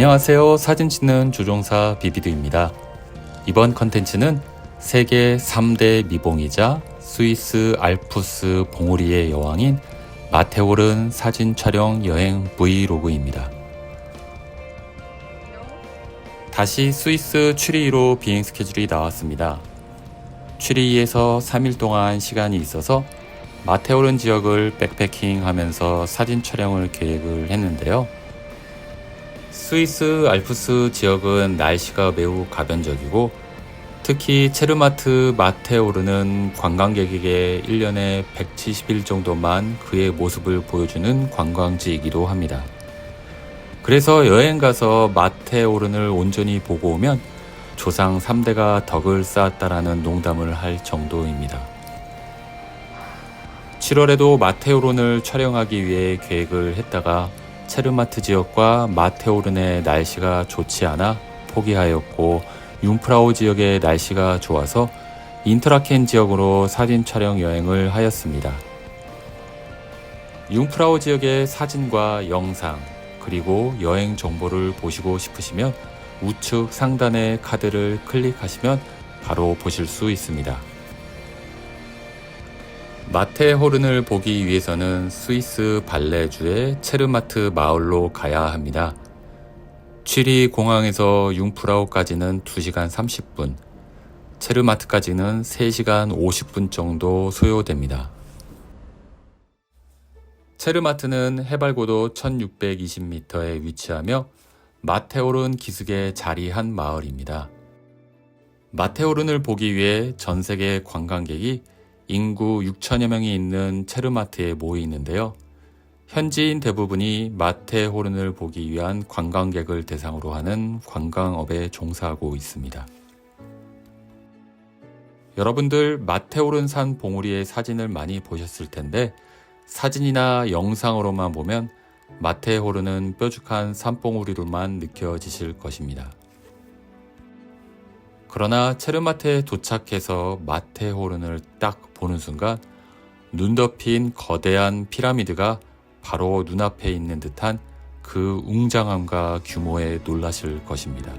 안녕하세요. 사진 찍는 조종사 비비드입니다. 이번 컨텐츠는 세계 3대 미봉이자 스위스 알프스 봉우리의 여왕인 마테오른 사진 촬영 여행 브이로그입니다. 다시 스위스 취리히로 비행 스케줄이 나왔습니다. 취리히에서 3일 동안 시간이 있어서 마테오른 지역을 백패킹 하면서 사진 촬영을 계획을 했는데요. 스위스 알프스 지역은 날씨가 매우 가변적이고 특히 체르마트 마테오른은 관광객에게 1년에 170일 정도만 그의 모습을 보여주는 관광지이기도 합니다. 그래서 여행 가서 마테오른을 온전히 보고 오면 조상 3대가 덕을 쌓았다라는 농담을 할 정도입니다. 7월에도 마테오른을 촬영하기 위해 계획을 했다가 체르마트 지역과 마테오른의 날씨가 좋지 않아 포기하였고 융프라우 지역의 날씨가 좋아서 인터라켄 지역으로 사진 촬영 여행을 하였습니다. 융프라우 지역의 사진과 영상 그리고 여행 정보를 보시고 싶으시면 우측 상단의 카드를 클릭하시면 바로 보실 수 있습니다. 마테호른을 보기 위해서는 스위스 발레주의 체르마트 마을로 가야 합니다. 취리 공항에서 융프라우까지는 2시간 30분, 체르마트까지는 3시간 50분 정도 소요됩니다. 체르마트는 해발고도 1620m에 위치하며 마테오른 기슭에 자리한 마을입니다. 마테오른을 보기 위해 전 세계 관광객이 인구 6천여 명이 있는 체르마트에 모이는데요. 현지인 대부분이 마테호른을 보기 위한 관광객을 대상으로 하는 관광업에 종사하고 있습니다. 여러분들 마테오른 산 봉우리의 사진을 많이 보셨을 텐데 사진이나 영상으로만 보면 마테호른은 뾰족한 산봉우리로만 느껴지실 것입니다. 그러나 체르마트에 도착해서 마테호른을 딱 보는 순간 눈 덮인 거대한 피라미드가 바로 눈앞에 있는 듯한 그 웅장함과 규모에 놀라실 것입니다.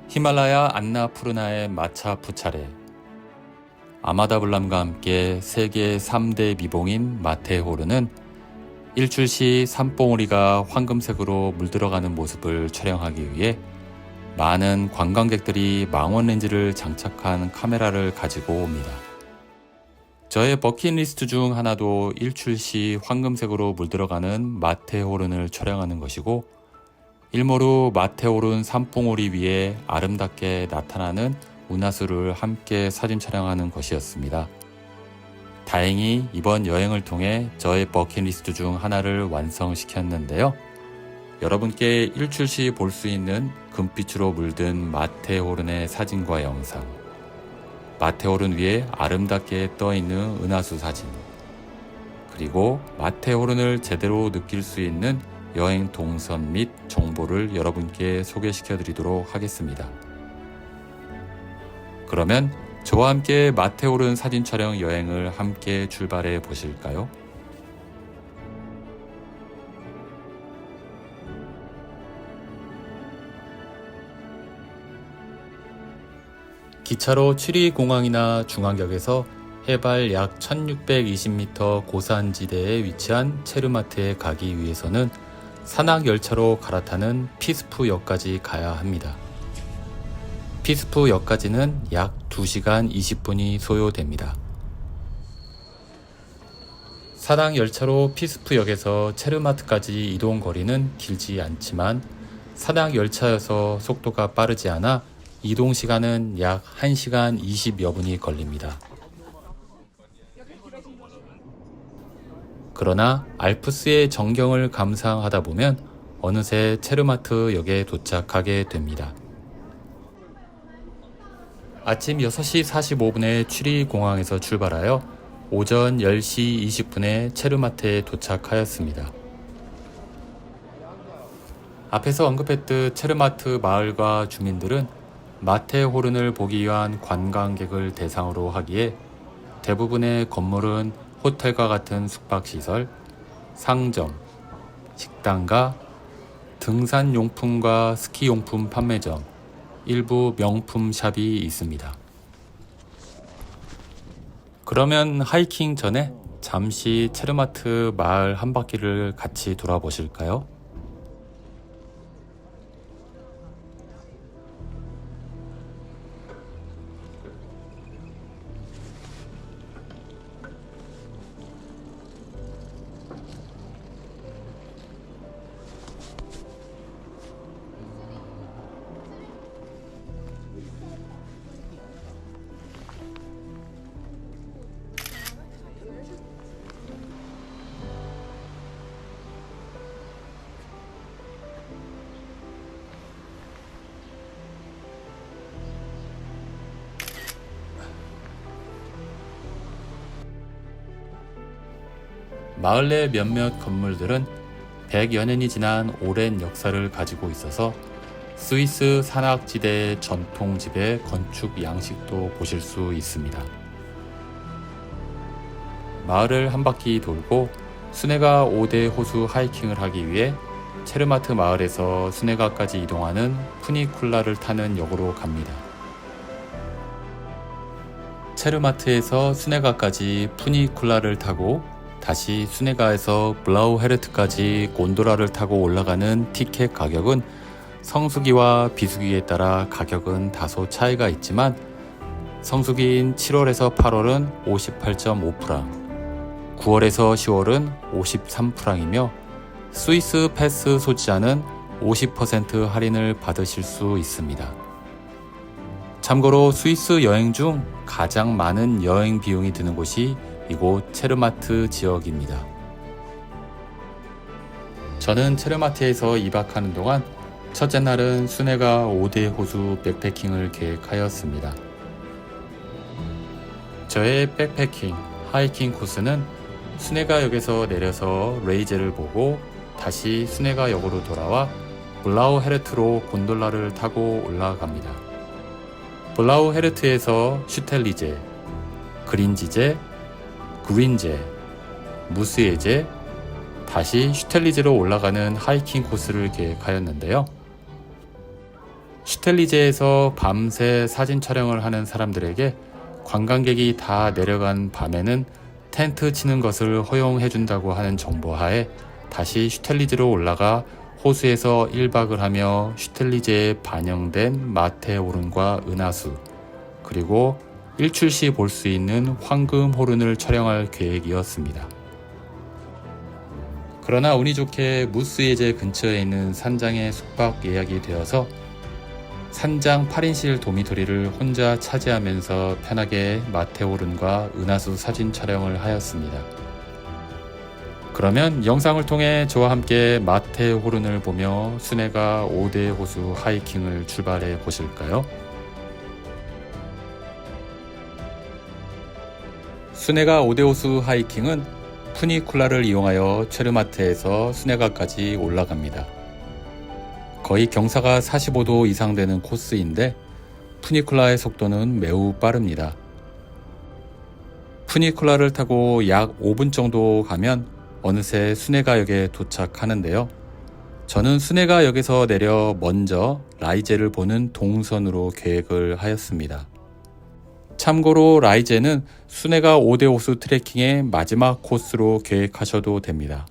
히말라야 안나푸르나의 마차 푸차레, 아마다블람과 함께 세계 3대 미봉인 마테호른은 일출 시 산봉우리가 황금색으로 물들어가는 모습을 촬영하기 위해 많은 관광객들이 망원 렌즈를 장착한 카메라를 가지고 옵니다. 저의 버킷리스트 중 하나도 일출 시 황금색으로 물들어가는 마테호른을 촬영하는 것이고 일모루 마테오른 산봉우리 위에 아름답게 나타나는 운하수를 함께 사진 촬영하는 것이었습니다. 다행히 이번 여행을 통해 저의 버킷리스트 중 하나를 완성시켰는데요. 여러분께 일출 시 볼 수 있는 금빛으로 물든 마테호른의 사진과 영상, 마테호른 위에 아름답게 떠있는 은하수 사진, 그리고 마테호른을 제대로 느낄 수 있는 여행 동선 및 정보를 여러분께 소개시켜 드리도록 하겠습니다. 그러면 저와 함께 마테오른 사진 촬영 여행을 함께 출발해 보실까요? 기차로 취리 공항이나 중앙역에서 해발 약 1620m 고산지대에 위치한 체르마트에 가기 위해서는 산악열차로 갈아타는 피스프역까지 가야 합니다. 피스프역까지는 약 2시간 20분이 소요됩니다. 산악열차로 피스프역에서 체르마트까지 이동 거리는 길지 않지만 산악열차여서 속도가 빠르지 않아 이동 시간은 약 1시간 20여 분이 걸립니다. 그러나 알프스의 전경을 감상하다 보면 어느새 체르마트 역에 도착하게 됩니다. 아침 6시 45분에 취리 공항에서 출발하여 오전 10시 20분에 체르마트에 도착하였습니다. 앞에서 언급했듯 체르마트 마을과 주민들은 마테호른을 보기 위한 관광객을 대상으로 하기에 대부분의 건물은 호텔과 같은 숙박시설, 상점, 식당과 등산용품과 스키용품 판매점, 일부 명품 샵이 있습니다. 그러면 하이킹 전에 잠시 체르마트 마을 한 바퀴를 같이 돌아보실까요? 마을 내 몇몇 건물들은 100여 년이 지난 오랜 역사를 가지고 있어서 스위스 산악지대의 전통집의 건축 양식도 보실 수 있습니다. 마을을 한 바퀴 돌고 수네가 5대 호수 하이킹을 하기 위해 체르마트 마을에서 수네가까지 이동하는 푸니쿨라를 타는 역으로 갑니다. 체르마트에서 수네가까지 푸니쿨라를 타고 다시 수네가에서 블라우헤르트까지 곤도라를 타고 올라가는 티켓 가격은 성수기와 비수기에 따라 가격은 다소 차이가 있지만 성수기인 7월에서 8월은 58.5프랑, 9월에서 10월은 53프랑이며 스위스 패스 소지자는 50% 할인을 받으실 수 있습니다. 참고로 스위스 여행 중 가장 많은 여행 비용이 드는 곳이 이곳 체르마트 지역입니다. 저는 체르마트에서 2박하는 동안 첫째 날은 수네가 5대 호수 백패킹을 계획하였습니다. 저의 백패킹, 하이킹 코스는 수네가역에서 내려서 레이제를 보고 다시 수네가역으로 돌아와 블라우헤르트로 곤돌라를 타고 올라갑니다. 블라우헤르트에서 슈텔리제, 그린지제, 그윈제, 무스예제, 다시 슈텔리제로 올라가는 하이킹 코스를 계획하였는데요. 슈텔리제에서 밤새 사진 촬영을 하는 사람들에게 관광객이 다 내려간 밤에는 텐트 치는 것을 허용해준다고 하는 정보하에 다시 슈텔리제로 올라가 호수에서 1박을 하며 슈텔리제에 반영된 마테오른과 은하수, 그리고 일출시 볼 수 있는 황금호른을 촬영할 계획이었습니다. 그러나 운이 좋게 무스예제 근처에 있는 산장에 숙박 예약이 되어서 산장 8인실 도미토리를 혼자 차지하면서 편하게 마테오른과 은하수 사진 촬영을 하였습니다. 그러면 영상을 통해 저와 함께 마테호른을 보며 수네가 5대 호수 하이킹을 출발해 보실까요? 수네가 5대 호수 하이킹은 푸니쿨라를 이용하여 체르마트에서 수네가까지 올라갑니다. 거의 경사가 45도 이상 되는 코스인데 푸니쿨라의 속도는 매우 빠릅니다. 푸니쿨라를 타고 약 5분 정도 가면 어느새 수네가역에 도착하는데요. 저는 수네가역에서 내려 먼저 라이제를 보는 동선으로 계획을 하였습니다. 참고로 라이제는 수네가 5대 호수 트레킹의 마지막 코스로 계획하셔도 됩니다.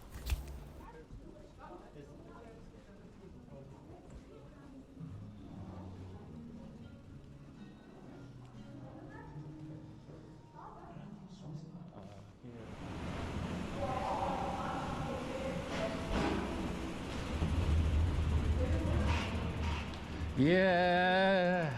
예.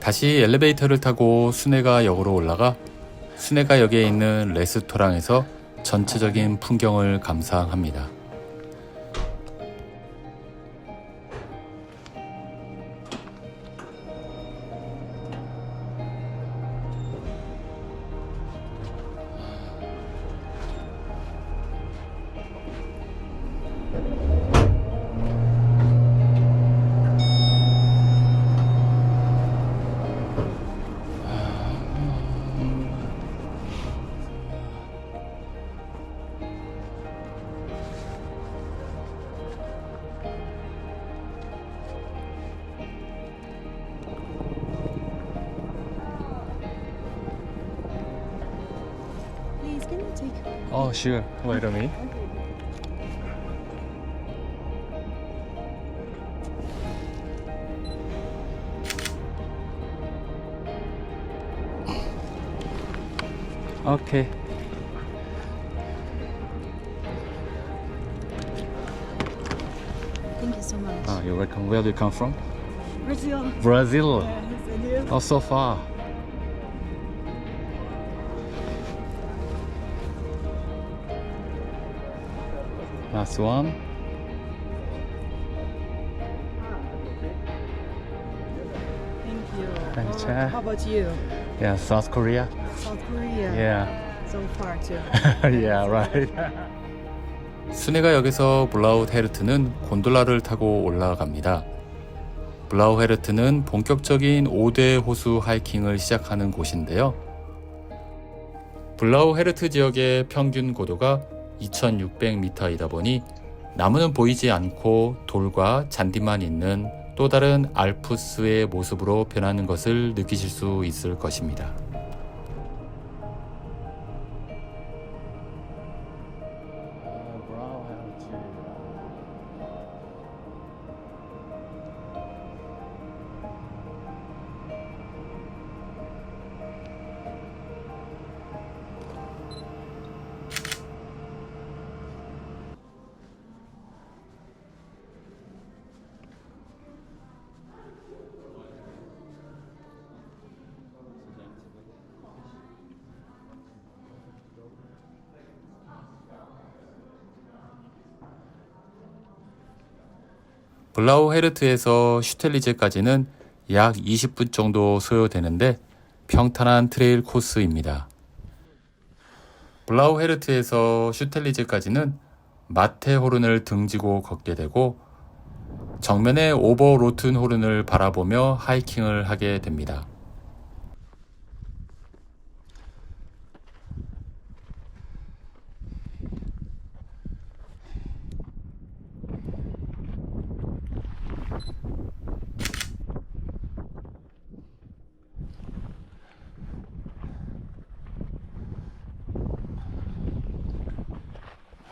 다시 엘리베이터를 타고 수네가역으로 올라가 수네가역에 있는 레스토랑에서 전체적인 풍경을 감상합니다. Please, can you take Oh, sure. Wait a minute. Okay. Thank you so much. Oh, you're welcome. Where do you come from? Brazil. Brazil. Yes, and you? Oh, so far. Last one. Thank you. Thanks, Cha. How about you? Yeah, South Korea. South Korea. Yeah. So far too. Yeah, right. 수네가역에서 블라우헤르트는 곤돌라를 타고 올라갑니다. 블라우헤르트는 본격적인 5대 호수 하이킹을 시작하는 곳인데요. 블라우헤르트 지역의 평균 고도가 2600m이다 보니 나무는 보이지 않고 돌과 잔디만 있는 또 다른 알프스의 모습으로 변하는 것을 느끼실 수 있을 것입니다. 블라우헤르트에서 슈텔리제까지는 약 20분 정도 소요되는데 평탄한 트레일 코스입니다. 블라우헤르트에서 슈텔리제까지는 마테호른을 등지고 걷게 되고 정면에 오버로튼호른을 바라보며 하이킹을 하게 됩니다.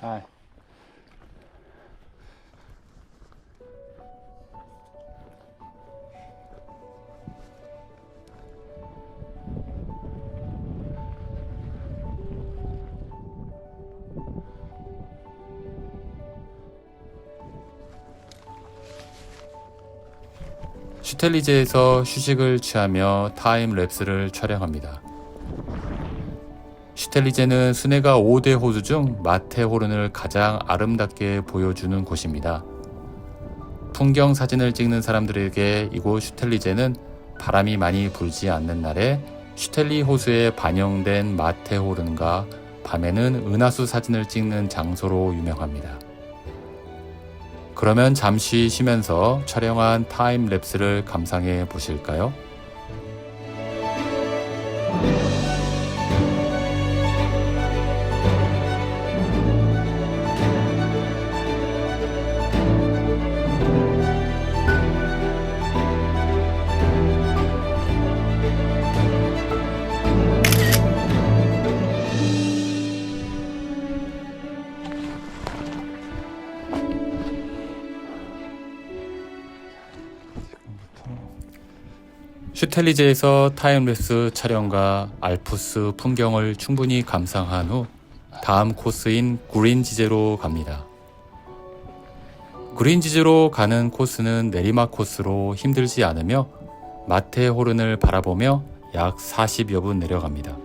Hi. 슈텔리제에서 휴식을 취하며 타임랩스를 촬영합니다. 슈텔리제는 수네가 5대 호수 중 마테호른을 가장 아름답게 보여주는 곳입니다. 풍경 사진을 찍는 사람들에게 이곳 슈텔리제는 바람이 많이 불지 않는 날에 슈텔리 호수에 반영된 마테호른과 밤에는 은하수 사진을 찍는 장소로 유명합니다. 그러면 잠시 쉬면서 촬영한 타임랩스를 감상해 보실까요? 슈텔리제에서 타임랩스 촬영과 알프스 풍경을 충분히 감상한 후 다음 코스인 구린지제로 갑니다. 구린지제로 가는 코스는 내리막 코스로 힘들지 않으며 마테호른을 바라보며 약 40여 분 내려갑니다.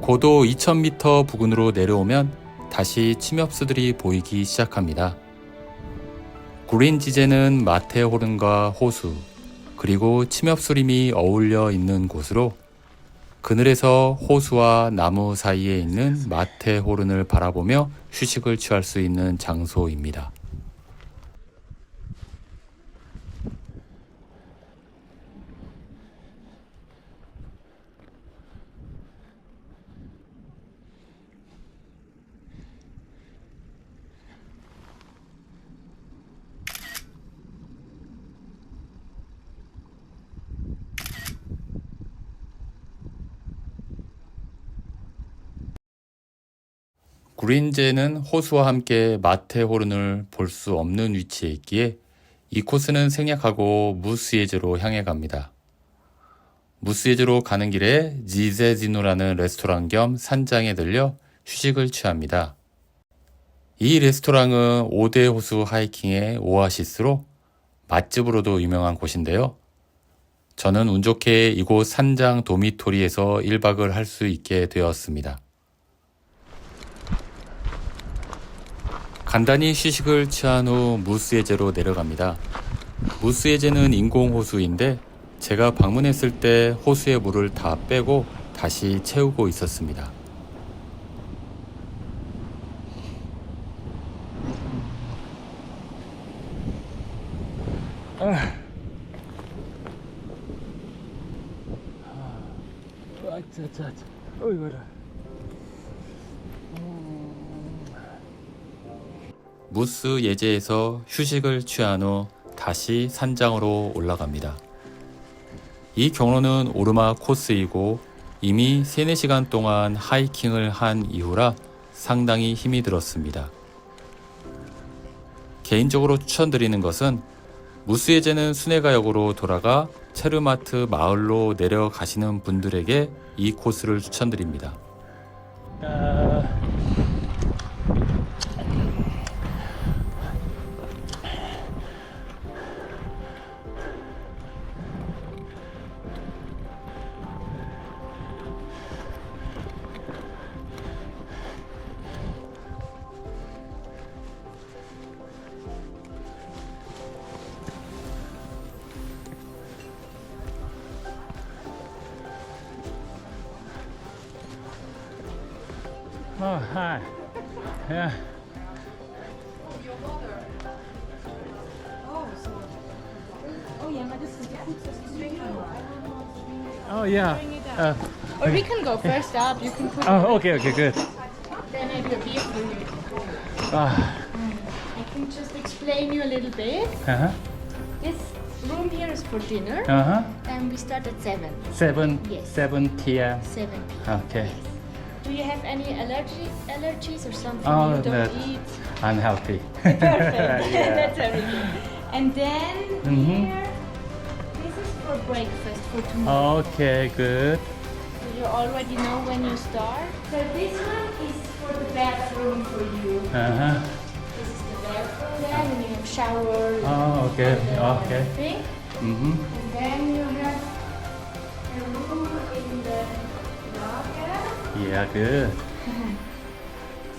고도 2000m 부근으로 내려오면 다시 침엽수들이 보이기 시작합니다. 구린지제는 마테호른과 호수, 그리고 침엽수림이 어울려 있는 곳으로 그늘에서 호수와 나무 사이에 있는 마테호른을 바라보며 휴식을 취할 수 있는 장소입니다. 구린제는 호수와 함께 마테호른을 볼 수 없는 위치에 있기에 이 코스는 생략하고 무스예제로 향해 갑니다. 무스예제로 가는 길에 지제지노라는 레스토랑 겸 산장에 들려 휴식을 취합니다. 이 레스토랑은 5대 호수 하이킹의 오아시스로 맛집으로도 유명한 곳인데요. 저는 운 좋게 이곳 산장 도미토리에서 1박을 할 수 있게 되었습니다. 간단히 휴식을 취한 후 무스예제로 내려갑니다. 무스예제는 인공호수인데 제가 방문했을 때 호수의 물을 다 빼고 다시 채우고 있었습니다. 무스 예제에서 휴식을 취한 후 다시 산장으로 올라갑니다. 이 경로는 오르막 코스이고 이미 3-4시간 동안 하이킹을 한 이후라 상당히 힘이 들었습니다. 개인적으로 추천드리는 것은 무스 예제는 수네가역으로 돌아가 체르마트 마을로 내려가시는 분들에게 이 코스를 추천드립니다. Oh, hi. Yeah. Oh, yeah. Or we can go first up. You can put Okay, good. then maybe a beer for you. Ah, I can just explain you a little bit. uh-huh. This room here is for dinner, Uh-huh. and we start at 7. 7 Yes. 7 p.m. 7 p.m. Okay. Yes. Do you have any allergies or something Oh, you don't no. eat? Unhealthy. Perfect. Yeah. That's everything. And then here, this is for breakfast for tomorrow. Okay, good. So you already know when you start. So this one is for the bathroom for you. Uh-huh. This is the bathroom then, and you have shower. Oh, okay. and Okay. everything. Mm-hmm. And then you have a room in the lager. Yeah, good.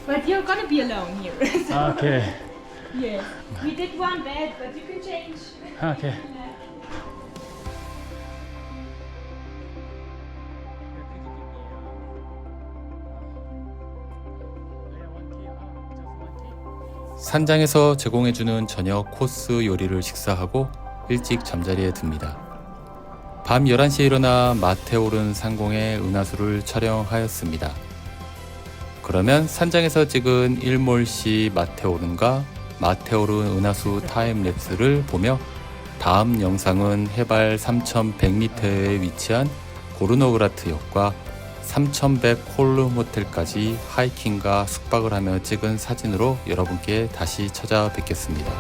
But you're gonna be alone here. So, Okay. yes. We did one bed, but you can change. Okay. 산장에서 제공해주는 저녁 코스 요리를 식사하고 일찍 잠자리에 듭니다. 밤 11시에 일어나 마테오른 상공의 은하수를 촬영하였습니다. 그러면 산장에서 찍은 1몰시 마테오른과 마테오른 은하수 타임랩스를 보며 다음 영상은 해발 3100m에 위치한 고르노그라트역과 3100 홀룸 호텔까지 하이킹과 숙박을 하며 찍은 사진으로 여러분께 다시 찾아뵙겠습니다.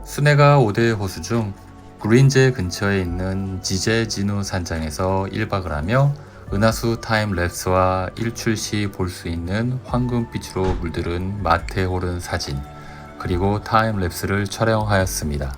수네가 5대 호수 중 그린제 근처에 있는 지제지누 산장에서 1박을 하며 은하수 타임랩스와 일출 시 볼 수 있는 황금빛으로 물들은 마테호른 사진, 그리고 타임랩스를 촬영하였습니다.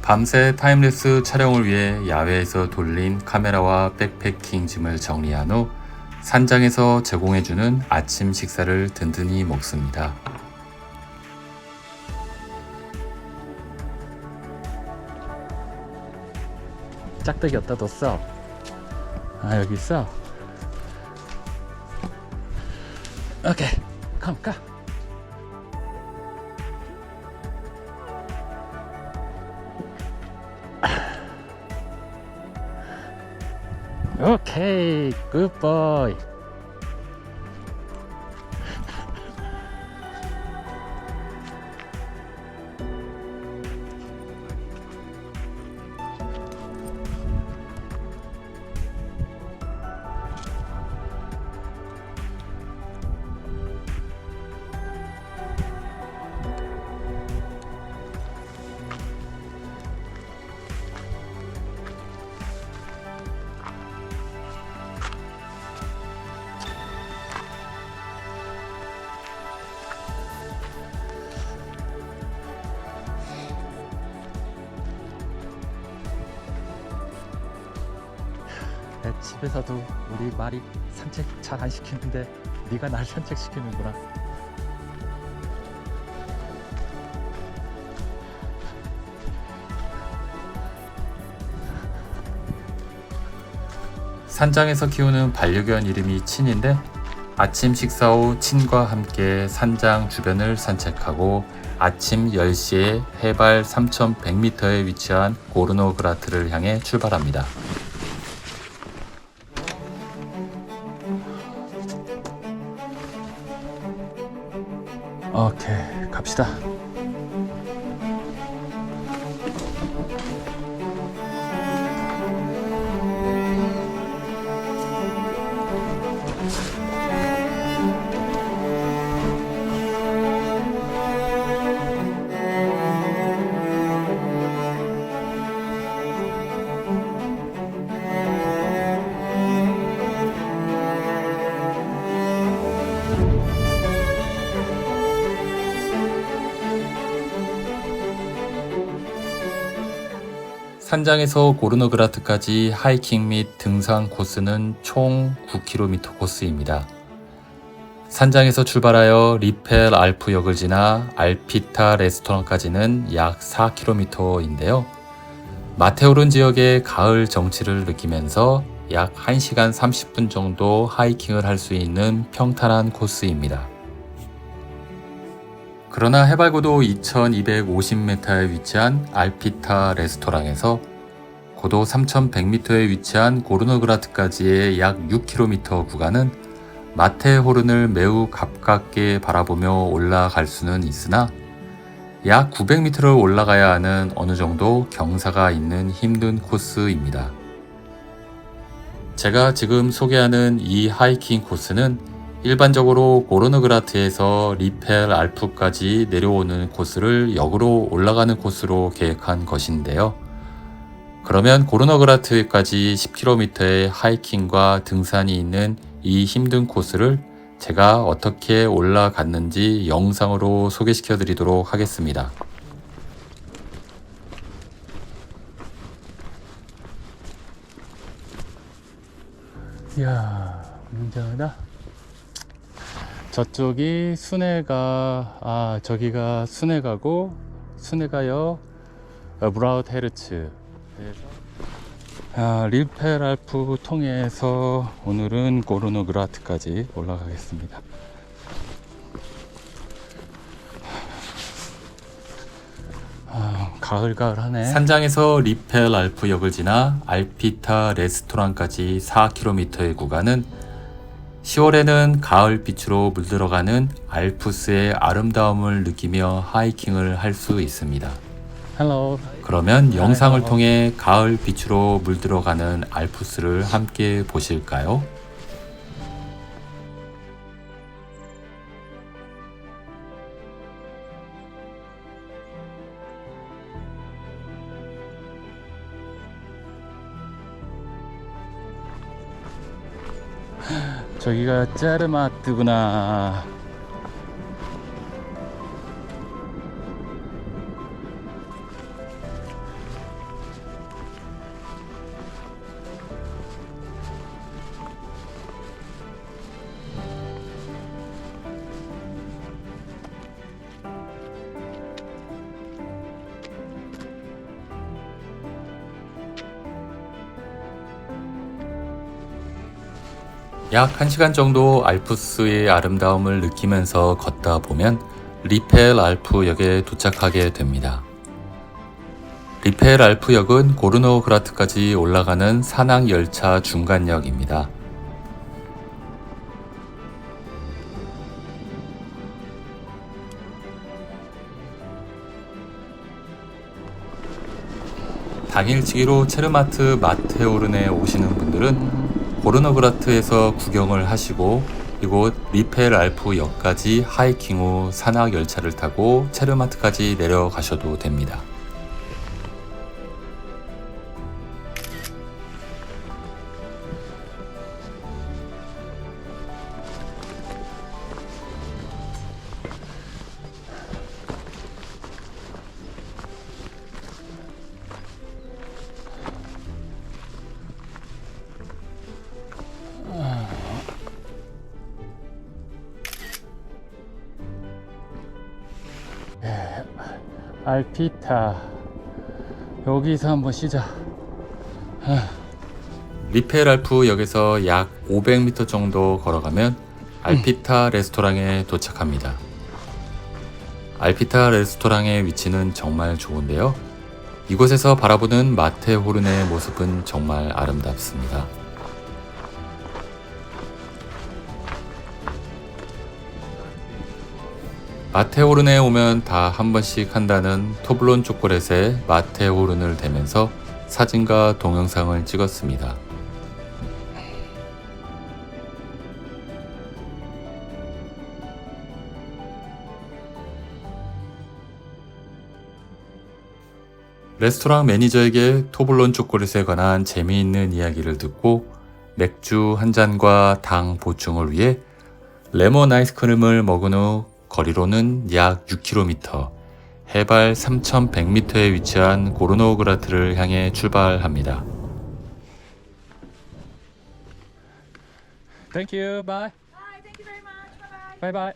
밤새 타임랩스 촬영을 위해 야외에서 돌린 카메라와 백패킹 짐을 정리한 후 산장에서 제공해주는 아침 식사를 든든히 먹습니다. 짝대기 어디다 뒀어? 아, 여기 있어? 오케이, 가. 오케이, 굿보이. 내 집에서도 우리 말이 산책 잘 안 시키는데 네가 날 산책시키는구나. 산장에서 키우는 반려견 이름이 친인데 아침 식사 후 친과 함께 산장 주변을 산책하고 아침 10시에 해발 3100m에 위치한 고르노그라트를 향해 출발합니다. 오케이, 갑시다. 산장에서 고르노그라트까지 하이킹 및 등산 코스는 총 9km 코스입니다. 산장에서 출발하여 리펠 알프역을 지나 알피타 레스토랑까지는 약 4km인데요. 마테오른 지역의 가을 정취를 느끼면서 약 1시간 30분 정도 하이킹을 할 수 있는 평탄한 코스입니다. 그러나 해발고도 2250m에 위치한 알피타 레스토랑에서 고도 3100m에 위치한 고르노그라트까지의 약 6km 구간은 마테호른을 매우 가깝게 바라보며 올라갈 수는 있으나 약 900m를 올라가야 하는 어느 정도 경사가 있는 힘든 코스입니다. 제가 지금 소개하는 이 하이킹 코스는 일반적으로 고르노그라트에서 리펠 알프까지 내려오는 코스를 역으로 올라가는 코스로 계획한 것인데요. 그러면 고르노그라트까지 10km의 하이킹과 등산이 있는 이 힘든 코스를 제가 어떻게 올라갔는지 영상으로 소개시켜 드리도록 하겠습니다. 이야, 웅장하다. 저쪽이 순회가, 저기가 순회가고, 순회가역 브라우테르츠. 리펠 알프 통해서 오늘은 고르노그라트까지 올라가겠습니다. 가을가을하네. 산장에서 리펠 알프역을 지나 알피타 레스토랑까지 4km의 구간은 10월에는 가을빛으로 물들어가는 알프스의 아름다움을 느끼며 하이킹을 할 수 있습니다. 헬로. 그러면 영상을 통해 가을빛으로 물들어가는 알프스를 함께 보실까요? 저기가 짜르마트구나. 약 1시간 정도 알프스의 아름다움을 느끼면서 걷다 보면 리펠 알프역에 도착하게 됩니다. 리펠 알프역은 고르노그라트까지 올라가는 산악열차 중간역입니다. 당일치기로 체르마트 마테오른에 오시는 분들은 고르노그라트에서 구경을 하시고 이곳 리펠 알프역까지 하이킹 후 산악열차를 타고 체르마트까지 내려가셔도 됩니다. 알피타. 여기서 한번 쉬자. 리펠 알프역에서 약 500m 정도 걸어가면 알피타 레스토랑에 도착합니다. 알피타 레스토랑의 위치는 정말 좋은데요. 이곳에서 바라보는 마테호른의 모습은 정말 아름답습니다. 마테호른에 오면 다 한 번씩 한다는 토블론 초콜릿에 마테호른을 대면서 사진과 동영상을 찍었습니다. 레스토랑 매니저에게 토블론 초콜릿에 관한 재미있는 이야기를 듣고 맥주 한 잔과 당 보충을 위해 레몬 아이스크림을 먹은 후 거리로는 약 6km, 해발 3100m에 위치한 고르노그라트를 향해 출발합니다. Thank you. Bye. Hi, thank you very much. Bye bye. Bye bye.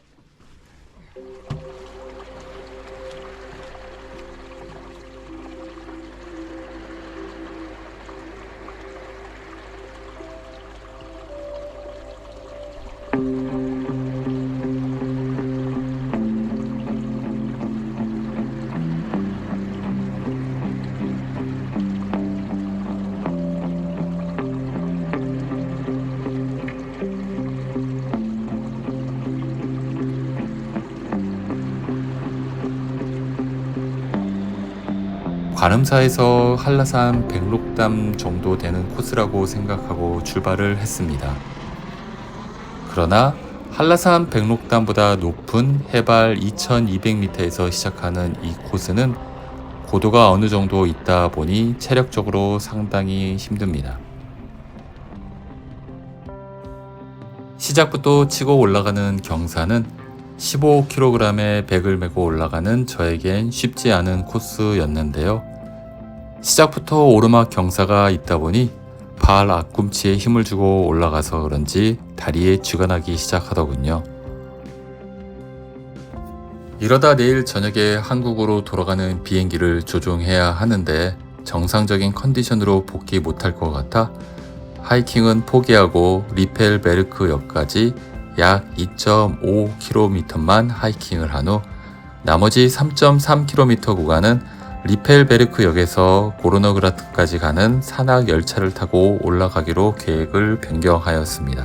관음사에서 한라산 백록담 정도 되는 코스라고 생각하고 출발을 했습니다. 그러나 한라산 백록담보다 높은 해발 2200m에서 시작하는 이 코스는 고도가 어느 정도 있다 보니 체력적으로 상당히 힘듭니다. 시작부터 치고 올라가는 경사는 15kg의 백을 메고 올라가는 저에겐 쉽지 않은 코스였는데요. 시작부터 오르막 경사가 있다 보니 발 앞꿈치에 힘을 주고 올라가서 그런지 다리에 쥐가 나기 시작하더군요. 이러다 내일 저녁에 한국으로 돌아가는 비행기를 조종해야 하는데 정상적인 컨디션으로 복귀 못할 것 같아 하이킹은 포기하고 리펠베르크역까지 약 2.5km만 하이킹을 한 후 나머지 3.3km 구간은 리펠베르크역에서 고르노그라트까지 가는 산악 열차를 타고 올라가기로 계획을 변경하였습니다.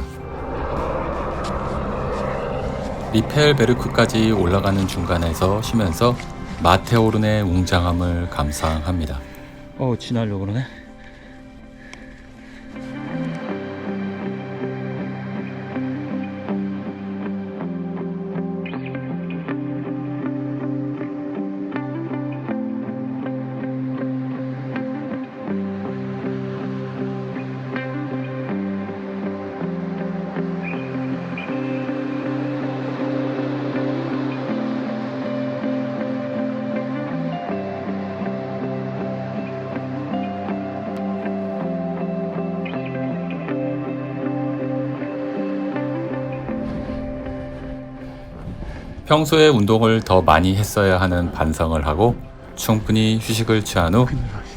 리펠베르크까지 올라가는 중간에서 쉬면서 마테오른의 웅장함을 감상합니다. 지나려고 그러네. 평소에 운동을 더 많이 했어야 하는 반성을 하고 충분히 휴식을 취한 후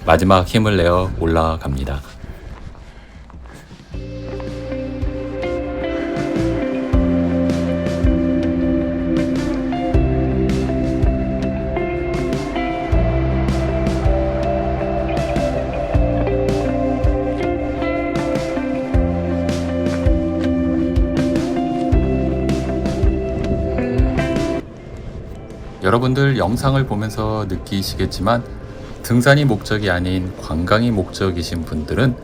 마지막 힘을 내어 올라갑니다. 여러분들 영상을 보면서 느끼시겠지만 등산이 목적이 아닌 관광이 목적이신 분들은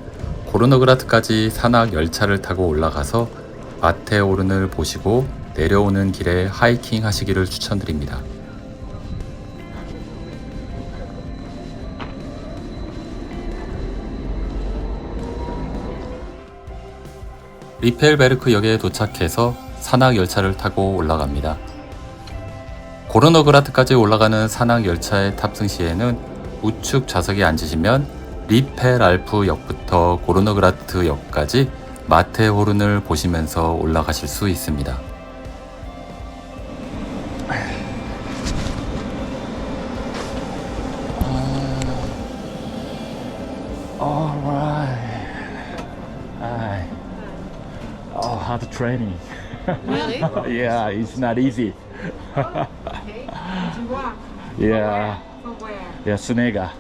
고르노그라트까지 산악 열차를 타고 올라가서 마테오른을 보시고 내려오는 길에 하이킹 하시기를 추천드립니다. 리펠베르크역에 도착해서 산악 열차를 타고 올라갑니다. 고르노그라트까지 올라가는 산악 열차의 탑승 시에는 우측 좌석에 앉으시면 리펠알프역부터 고르노그라트역까지 마테호른을 보시면서 올라가실 수 있습니다. Hard training. Really? Yeah, it's not easy. Okay. Did you walk? Yeah, From where? yeah, Sunega.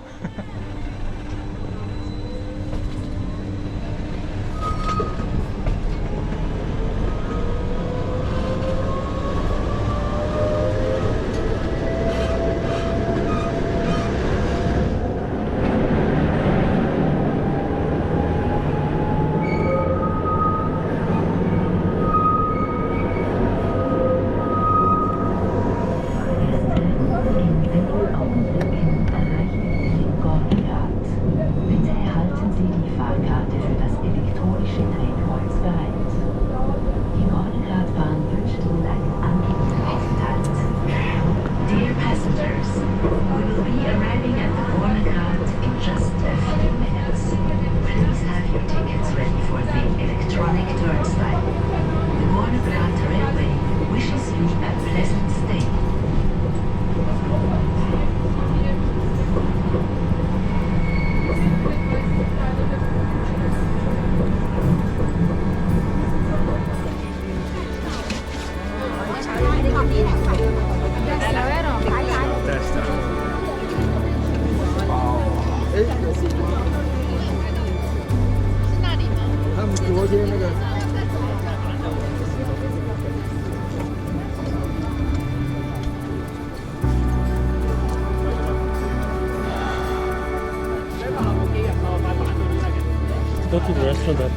to the restaurant.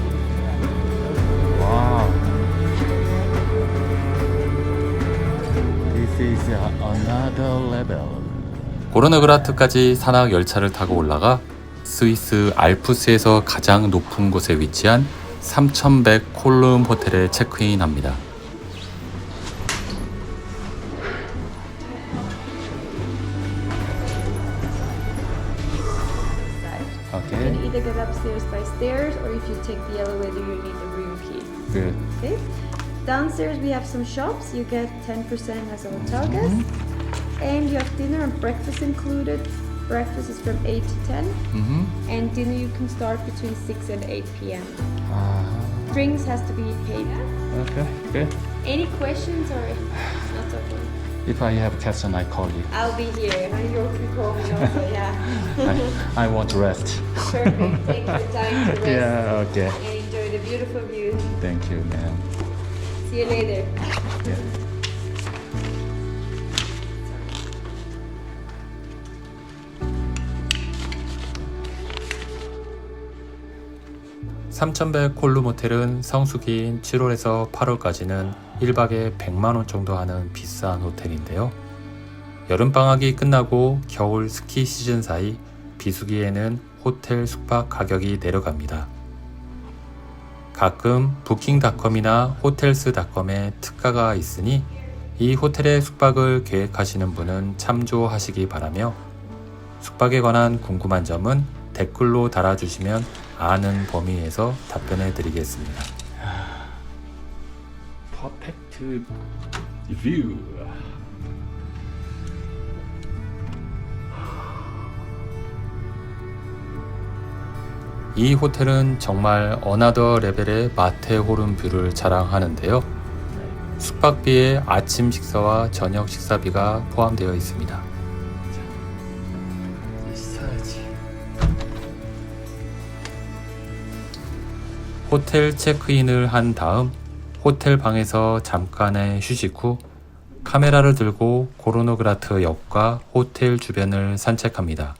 Wow. This is another level. 고르너그라트까지 산악 열차를 타고 올라가 스위스 알프스에서 가장 높은 곳에 위치한 3100 콜룸 호텔에 체크인합니다. You Okay. can either get upstairs by stairs or if you take the elevator you need a room key. Good. Okay. Downstairs we have some shops. You get 10% as a hotel guest. And you have dinner and breakfast included. Breakfast is from 8 to 10. And dinner you can start between 6 and 8 p.m. Drinks has to be paid. Okay. Good. Any questions or not okay? If I have a question, I call you. I'll be here. You can call me also, yeah. I want to rest. Perfect. Take your time to rest Yeah. Okay. and enjoy the beautiful view. Thank you, ma'am. See you later. Yeah. (3100) 콜룸 호텔은 성수기인 7월에서 8월까지는 1박에 100만원 정도 하는 비싼 호텔인데요. 여름방학이 끝나고 겨울 스키 시즌 사이 비수기에는 호텔 숙박 가격이 내려갑니다. 가끔 부킹닷컴이나 호텔스닷컴에 특가가 있으니 이 호텔의 숙박을 계획하시는 분은 참조하시기 바라며 숙박에 관한 궁금한 점은 댓글로 달아주시면 아는 범위에서 답변해 드리겠습니다. Perfect view. 이 호텔은 정말 어나더 레벨의 마테호른 뷰를 자랑하는데요. 숙박비에 아침 식사와 저녁 식사비가 포함되어 있습니다. 있어야지. 호텔 체크인을 한 다음 호텔 방에서 잠깐의 휴식 후 카메라를 들고 고르노그라트 역과 호텔 주변을 산책합니다.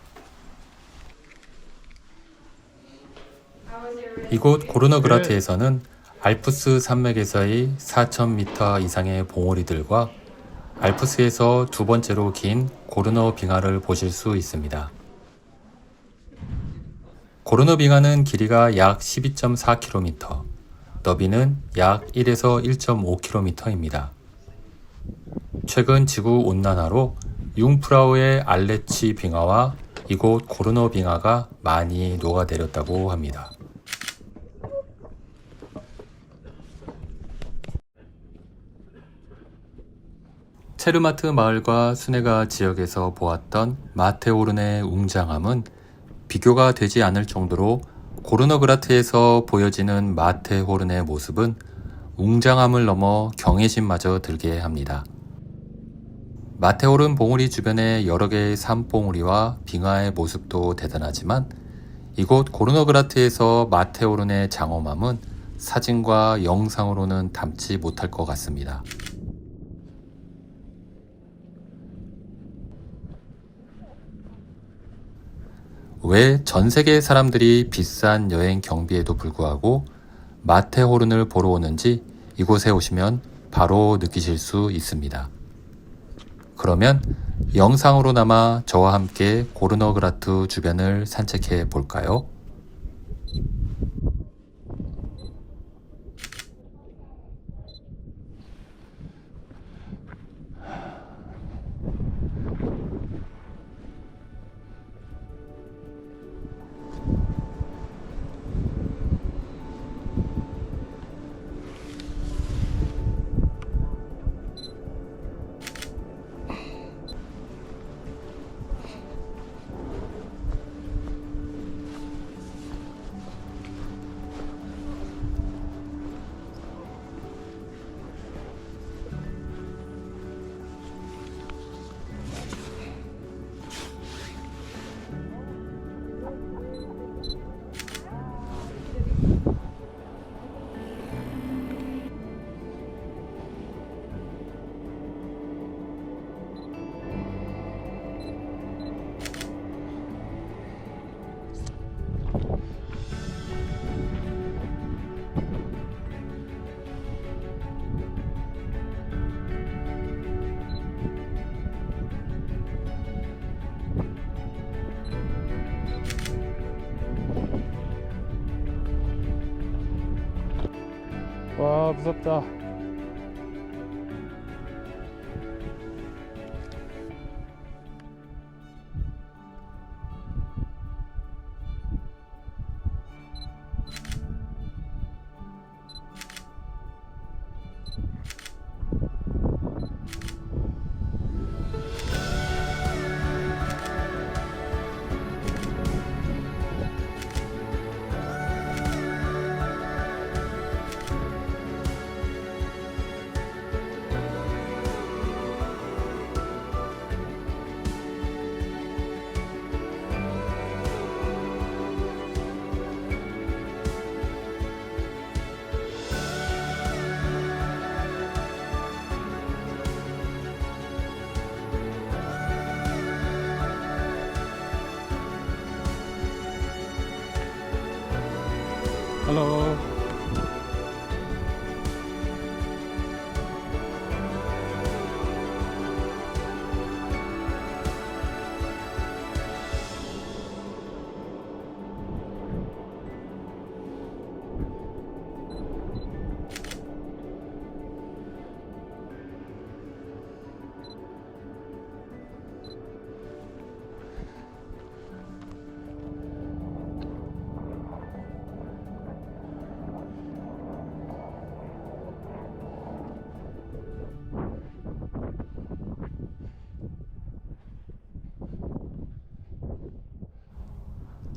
이곳 고르노그라트에서는 알프스 산맥에서의 4,000m 이상의 봉우리들과 알프스에서 두 번째로 긴 고르노 빙하를 보실 수 있습니다. 고르노 빙하는 길이가 약 12.4km, 너비는 약 1에서 1.5km입니다. 최근 지구 온난화로 융프라우의 알레치 빙하와 이곳 고르노 빙하가 많이 녹아내렸다고 합니다. 체르마트 마을과 수네가 지역에서 보았던 마테호른의 웅장함은 비교가 되지 않을 정도로 고르노그라트에서 보여지는 마테호른의 모습은 웅장함을 넘어 경외심마저 들게 합니다. 마테호른 봉우리 주변의 여러 개의 산봉우리와 빙하의 모습도 대단하지만 이곳 고르노그라트에서 마테호른의 장엄함은 사진과 영상으로는 담지 못할 것 같습니다. 왜 전 세계 사람들이 비싼 여행 경비에도 불구하고 마테호른을 보러 오는지 이곳에 오시면 바로 느끼실 수 있습니다. 그러면 영상으로나마 저와 함께 고르노그라트 주변을 산책해 볼까요? 와, 무섭다. Hello.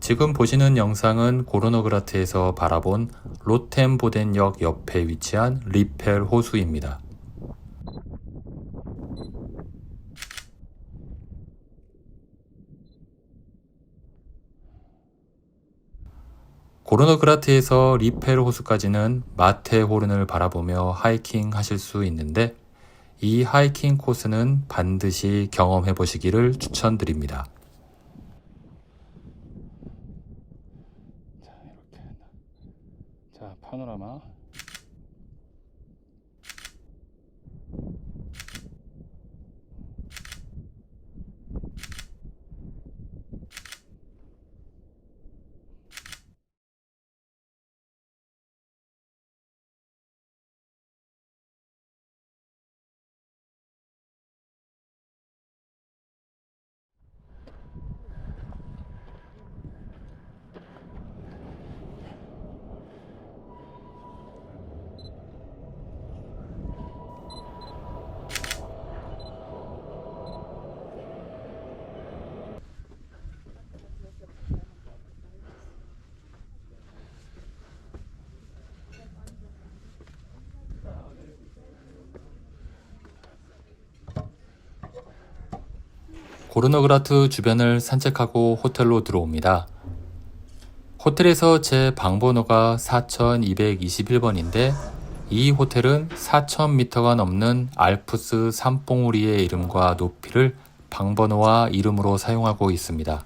지금 보시는 영상은 고르노그라트에서 바라본 로텐보덴역 옆에 위치한 리펠 호수입니다. 고르노그라트에서 리펠 호수까지는 마테호른을 바라보며 하이킹 하실 수 있는데 이 하이킹 코스는 반드시 경험해 보시기를 추천드립니다. 자, 파노라마. 고르노그라트 주변을 산책하고 호텔로 들어옵니다. 호텔에서 제 방번호가 4221번인데 이 호텔은 4000m가 넘는 알프스 산봉우리의 이름과 높이를 방번호와 이름으로 사용하고 있습니다.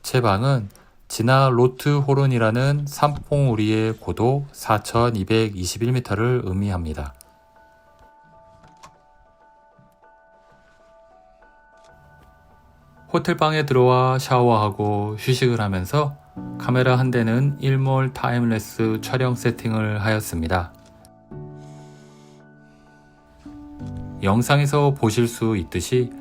제 방은 지나 로트호른이라는 산봉우리의 고도 4221m를 의미합니다. 호텔방에 들어와 샤워하고 휴식을 하면서 카메라 한 대는 일몰 타임랩스 촬영 세팅을 하였습니다. 영상에서 보실 수 있듯이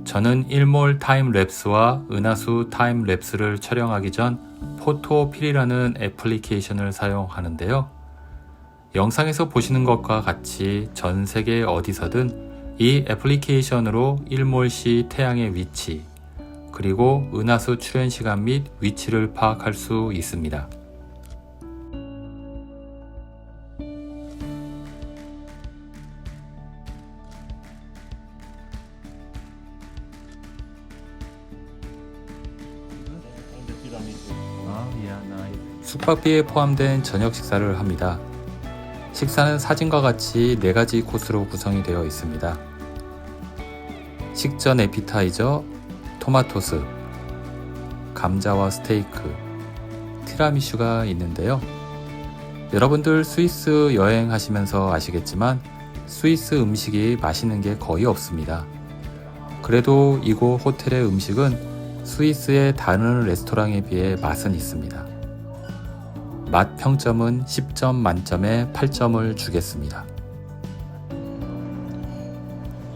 저는 일몰 타임랩스와 은하수 타임랩스를 촬영하기 전 포토필이라는 애플리케이션을 사용하는데요. 영상에서 보시는 것과 같이 전 세계 어디서든 이 애플리케이션으로 일몰 시 태양의 위치, 그리고 은하수 출현 시간 및 위치를 파악할 수 있습니다. 숙박비에 포함된 저녁 식사를 합니다. 식사는 사진과 같이 4가지 코스로 구성이 되어 있습니다. 식전 에피타이저, 토마토스, 감자와 스테이크, 티라미슈가 있는데요. 여러분들 스위스 여행하시면서 아시겠지만 스위스 음식이 맛있는 게 거의 없습니다. 그래도 이곳 호텔의 음식은 스위스의 다른 레스토랑에 비해 맛은 있습니다. 맛 평점은 10점 만점에 8점을 주겠습니다.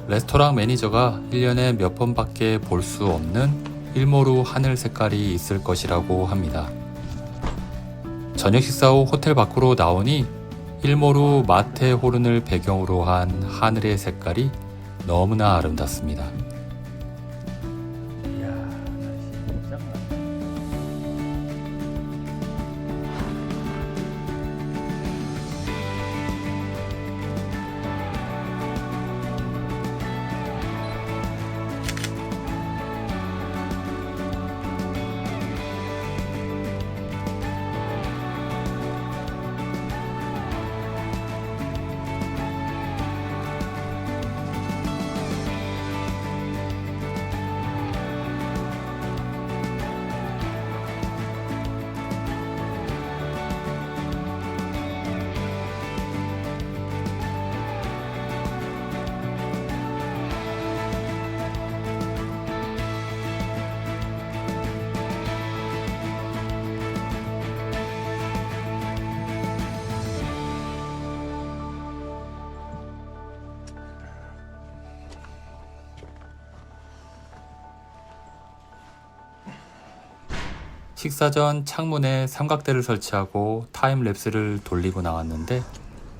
레스토랑 매니저가 1년에 몇 번밖에 볼 수 없는 일모루 하늘 색깔이 있을 것이라고 합니다. 저녁 식사 후 호텔 밖으로 나오니 일모루 마테호른을 배경으로 한 하늘의 색깔이 너무나 아름답습니다. 이야, 날씨 진짜 많다. 식사 전 창문에 삼각대를 설치하고 타임랩스를 돌리고 나왔는데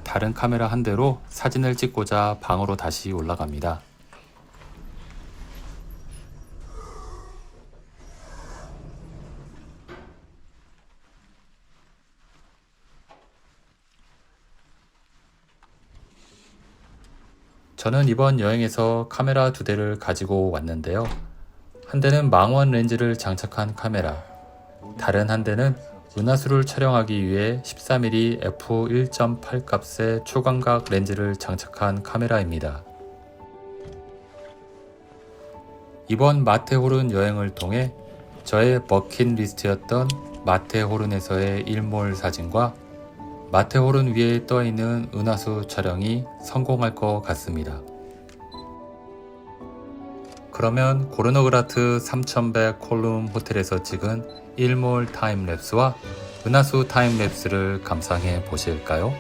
다른 카메라 한 대로 사진을 찍고자 방으로 다시 올라갑니다. 저는 이번 여행에서 카메라 2대를 가지고 왔는데요. 한 대는 망원 렌즈를 장착한 카메라, 다른 한 대는 은하수를 촬영하기 위해 14mm f1.8 값의 초광각 렌즈를 장착한 카메라입니다. 이번 마테호른 여행을 통해 저의 버킷리스트였던 마테호른에서의 일몰 사진과 마테호른 위에 떠있는 은하수 촬영이 성공할 것 같습니다. 그러면 고르노그라트 3100 콜룸 호텔에서 찍은 일몰 타임랩스와 은하수 타임랩스를 감상해 보실까요?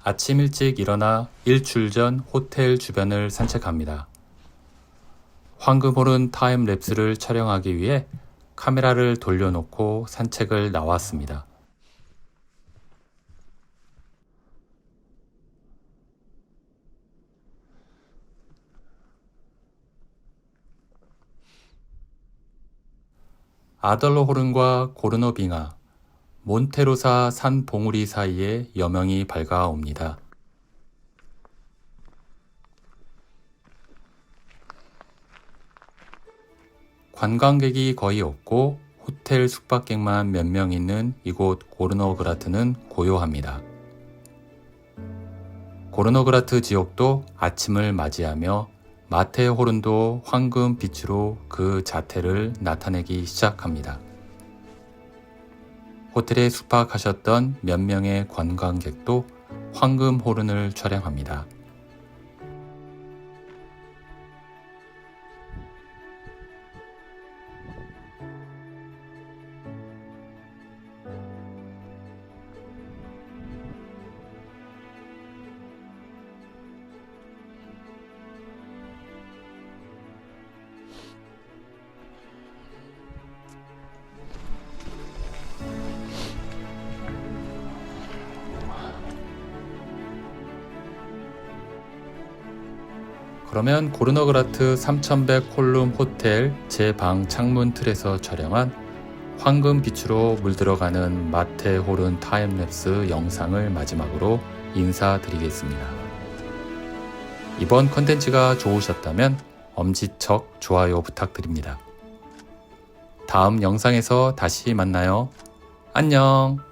아침 일찍 일어나 일출 전 호텔 주변을 산책합니다. 황금호른 타임랩스를 촬영하기 위해 카메라를 돌려놓고 산책을 나왔습니다. 아덜로호른과 고르노빙하, 몬테로사 산 봉우리 사이에 여명이 밝아옵니다. 관광객이 거의 없고 호텔 숙박객만 몇 명 있는 이곳 고르노그라트는 고요합니다. 고르노그라트 지역도 아침을 맞이하며 마테호른도 황금빛으로 그 자태를 나타내기 시작합니다. 호텔에 숙박하셨던 몇 명의 관광객도 황금호른을 촬영합니다. 그러면 고르노그라트 3100 콜룸 호텔 제 방 창문 틀에서 촬영한 황금빛으로 물들어가는 마테호른 타임랩스 영상을 마지막으로 인사드리겠습니다. 이번 컨텐츠가 좋으셨다면 엄지척 좋아요 부탁드립니다. 다음 영상에서 다시 만나요. 안녕!